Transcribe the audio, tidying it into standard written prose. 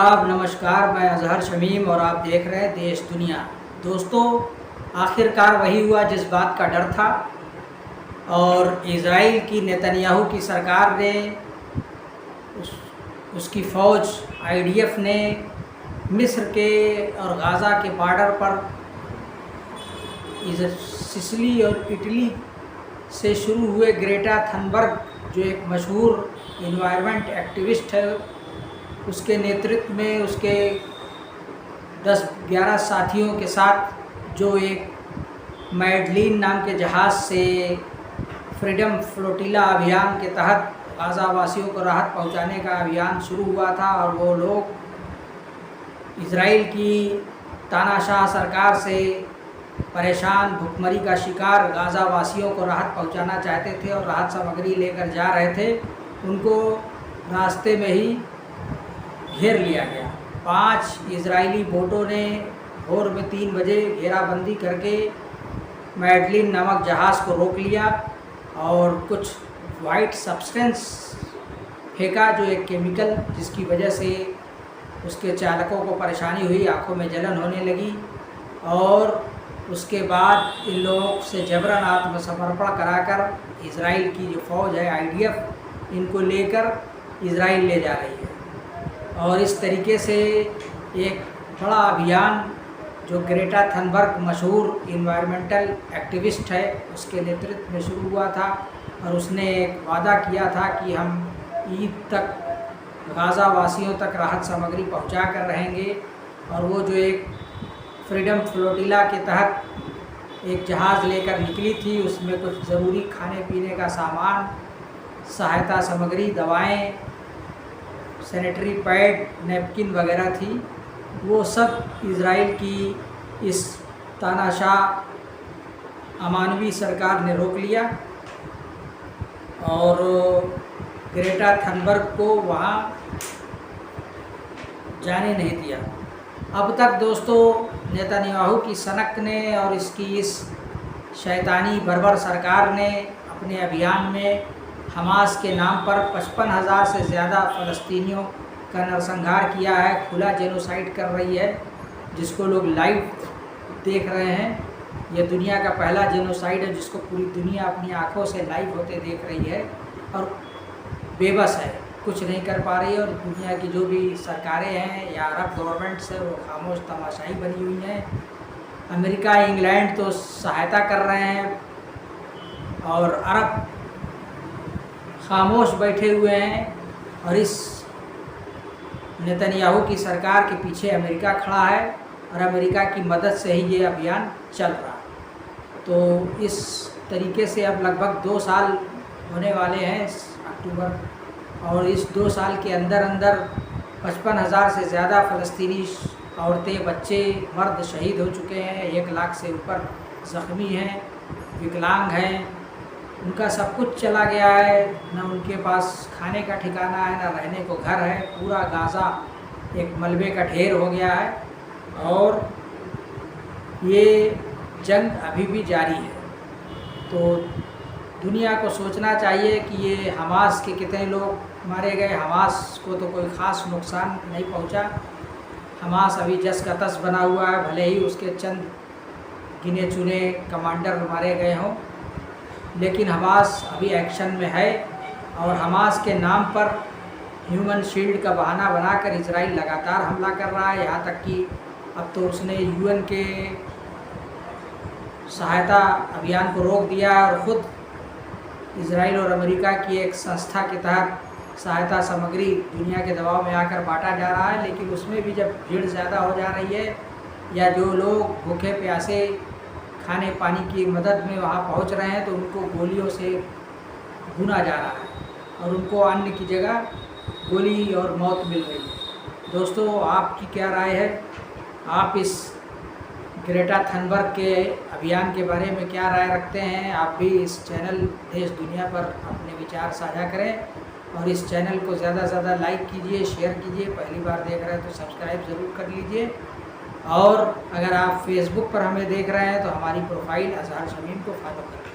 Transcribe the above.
आदाब, नमस्कार। मैं अजहर शमीम और आप देख रहे हैं देश दुनिया। दोस्तों, आखिरकार वही हुआ जिस बात का डर था और इज़राइल की नेतन्याहू की सरकार ने उसकी फ़ौज आईडीएफ ने मिस्र के और गाज़ा के बॉर्डर पर सिसिली और इटली से शुरू हुए ग्रेटा थनबर्ग, जो एक मशहूर इन्वायरमेंट एक्टिविस्ट है, उसके नेतृत्व में उसके 10-11 साथियों के साथ जो एक मैडलिन नाम के जहाज़ से फ्रीडम फ्लोटिला अभियान के तहत गाज़ा वासियों को राहत पहुंचाने का अभियान शुरू हुआ था। और वो लोग इज़राइल की तानाशाह सरकार से परेशान, भुखमरी का शिकार गाज़ा वासियों को राहत पहुंचाना चाहते थे और राहत सामग्री लेकर जा रहे थे। उनको रास्ते में ही घेर लिया गया। 5 इजरायली बोटों ने भोर में 3 बजे घेराबंदी करके मैडलिन नामक जहाज़ को रोक लिया और कुछ वाइट सब्सटेंस फेंका, जो एक केमिकल जिसकी वजह से उसके चालकों को परेशानी हुई, आंखों में जलन होने लगी। और उसके बाद इन लोगों से जबरन आत्मसमर्पण कराकर इज़राइल की जो फ़ौज है आईडीएफ, इनको लेकर इज़राइल ले जा रही है। और इस तरीके से एक बड़ा अभियान जो ग्रेटा थनबर्ग मशहूर इन्वायरमेंटल एक्टिविस्ट है, उसके नेतृत्व में शुरू हुआ था। और उसने एक वादा किया था कि हम ईद तक गाज़ा वासियों तक राहत सामग्री पहुंचा कर रहेंगे। और वो जो एक फ्रीडम फ्लोटिला के तहत एक जहाज़ लेकर निकली थी, उसमें कुछ ज़रूरी खाने पीने का सामान, सहायता सामग्री, दवाएं, सैनिटरी पैड, नैपकिन वगैरह थी। वो सब इज़राइल की इस तानाशाह अमानवी सरकार ने रोक लिया और ग्रेटा थनबर्ग को वहाँ जाने नहीं दिया। अब तक दोस्तों, नेतन्याहू की सनक ने और इसकी इस शैतानी बर्बर सरकार ने अपने अभियान में हमास के नाम पर 55,000 से ज़्यादा फ़लस्तीनियों का नरसंहार किया है, खुला जेनोसाइड कर रही है, जिसको लोग लाइव देख रहे हैं। यह दुनिया का पहला जेनोसाइड है जिसको पूरी दुनिया अपनी आंखों से लाइव होते देख रही है और बेबस है, कुछ नहीं कर पा रही है। और दुनिया की जो भी सरकारें हैं या अरब गवर्नमेंट्स है, वो खामोश तमाशाई बनी हुई हैं। अमेरिका, इंग्लैंड तो सहायता कर रहे हैं और अरब खामोश बैठे हुए हैं। और इस नेतन्याहू की सरकार के पीछे अमेरिका खड़ा है और अमेरिका की मदद से ही ये अभियान चल रहा है। तो इस तरीके से अब लगभग 2 साल होने वाले हैं अक्टूबर, और इस 2 साल के अंदर 55,000 से ज़्यादा फ़लस्तीनी औरतें, बच्चे, मर्द शहीद हो चुके हैं। 1 लाख से ऊपर ज़ख्मी हैं, विकलांग हैं, उनका सब कुछ चला गया है। न उनके पास खाने का ठिकाना है, न रहने को घर है। पूरा गाज़ा एक मलबे का ढेर हो गया है और ये जंग अभी भी जारी है। तो दुनिया को सोचना चाहिए कि ये हमास के कितने लोग मारे गए। हमास को तो कोई ख़ास नुकसान नहीं पहुंचा। हमास अभी जस का तस बना हुआ है, भले ही उसके चंद गिने चुने कमांडर मारे गए हों, लेकिन हमास अभी एक्शन में है। और हमास के नाम पर ह्यूमन शील्ड का बहाना बनाकर इजराइल लगातार हमला कर रहा है। यहाँ तक कि अब तो उसने यूएन के सहायता अभियान को रोक दिया है और ख़ुद इजराइल और अमेरिका की एक संस्था के तहत सहायता सामग्री दुनिया के दबाव में आकर बांटा जा रहा है। लेकिन उसमें भी जब भीड़ ज़्यादा हो जा रही है या जो लोग भूखे प्यासे खाने पानी की मदद में वहाँ पहुँच रहे हैं, तो उनको गोलियों से भुना जा रहा है और उनको अन्न की जगह गोली और मौत मिल रही है। दोस्तों, आपकी क्या राय है? आप इस ग्रेटा थनबर्ग के अभियान के बारे में क्या राय रखते हैं? आप भी इस चैनल देश दुनिया पर अपने विचार साझा करें और इस चैनल को ज़्यादा से ज़्यादा लाइक कीजिए, शेयर कीजिए। पहली बार देख रहे हैं तो सब्सक्राइब ज़रूर कर लीजिए। और अगर आप फेसबुक पर हमें देख रहे हैं तो हमारी प्रोफाइल अजहर शमीम को फॉलो करें।